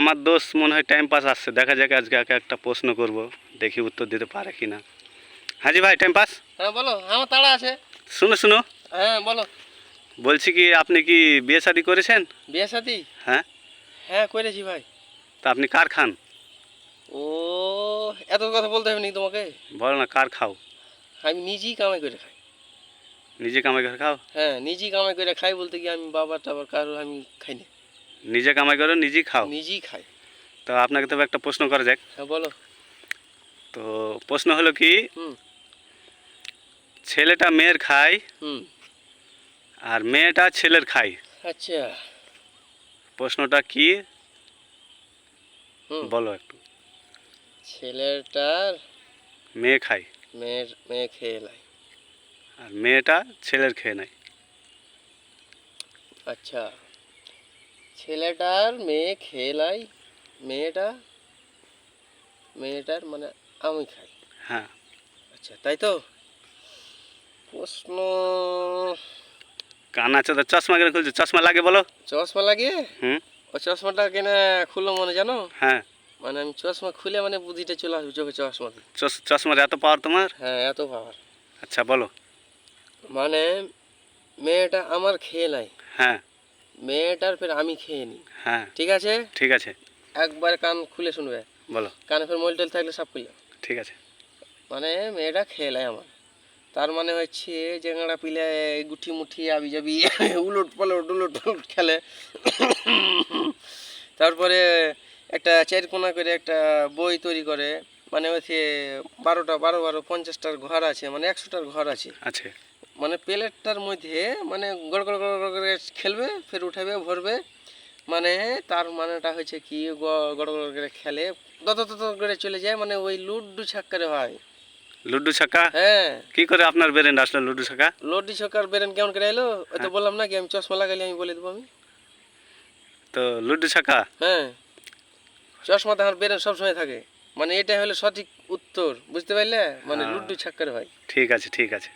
আমার দোষ মনে হয় টাইম পাস আসছে, দেখা যাক আজকে একটা প্রশ্ন করব, দেখি উত্তর দিতে পারে কিনা। হাজি ভাই টাইম পাস। হ্যাঁ বলো, আমার তাড়া আছে। শুনো শুনো, হ্যাঁ বলো। বলছি কি আপনি কি বিয়ে শাদী করেছেন? বিয়ে সাথী? হ্যাঁ। হ্যাঁ করেছি ভাই। তা আপনি কার খান? ও, এত কথা বলতে হবে নাকি তোমাকে? বলো না, কার খাও? আমি নিজেই কামাই করে খাই। নিজে কামাই করে খাও? হ্যাঁ নিজেই কামাই করে খাই বলতে কি আমি বাবার টাবার কারোর আমি খাই না, নিজে কামাই করে নিজেই খাও? নিজেই খাই। তো আপনাকে তবে একটা প্রশ্ন করা যাক। হ্যাঁ বলো। তো প্রশ্ন হলো কি, হুম। ছেলেটা মেয়ের খায় হুম। আর মেয়েটা ছেলের খায়, আচ্ছা। প্রশ্নটা কি হুম। বলো একটু। ছেলেটার মেয়ে খায় মেয়ে খেয়ে লাই। আর মেয়েটা ছেলের খেয়ে নেয়। আচ্ছা, ছেলেটার মেয়ে খেয়ে লাই, মেয়েটার মানে আমি খাই। হ্যাঁ। আচ্ছা তাই তো। প্রশ্ন, কান আছে তো চশমা কেন খুলছে? চশমা লাগে বলো। চশমা লাগিয়ে? হুম। ও চশমাটা কেনা খুললো মানে জানো? হ্যাঁ। মানে আমি চশমা খুলে মানে বুদ্ধিটা চলে আসবে চোখে, চশমাতে। চশমার এত পাওয়ার তোমার? হ্যাঁ এত পাওয়ার। আচ্ছা বলো। মানে মেয়েটা আমার খেয়ে নাই, হ্যাঁ। মেয়েটার ফের আমি খেয়ে নিই। হ্যাঁ ঠিক আছে? ঠিক আছে। একবার কান খুলে শুনবে, বলো। কানে ফের মোবাইল টোল থাকলে সব খুলে। ঠিক আছে। মানে মেয়েটা খেয়ে নেয় আমার, তার মানে হচ্ছে জেঙ্গড়া পিলে গুঠি মুঠি আবি যাবি উলট পালট খেলে। তারপরে একটা চারকোনা করে একটা বই তৈরি করে, মানে হচ্ছে 12 50টার ঘর আছে, মানে 100টার ঘর আছে। আছে। মানে প্লেটটার মধ্যে মানে গড় গড় গড় গড় করে খেলবে, ফের উঠাবে ভরবে। মানে তার মানেটা হচ্ছে কি, গড় গড় করে খেলে, তত তত করে চলে যায়, মানে ওই লুড্ডু ছাক্কারে হয়। লুডু ছাকা? হ্যাঁ। কি করে আপনার ব্রেন আসলো লুডু ছাকা? লুড্ডু ছাক্কার বেরেন কেমন করে এলো? ওই তো হ্যাঁ। বললাম না কি আমি চশমা লাগাইলে আমি বলে দেবো আমি। তো লুডু ছাকা। হ্যাঁ, চশমাতে আমার বেরেন সবসময় থাকে, মানে এটা হলো সঠিক উত্তর, বুঝতে পারলে? মানে হ্যাঁ। লুড্ডু ছাক্কারে হয়। ঠিক আছে ঠিক আছে।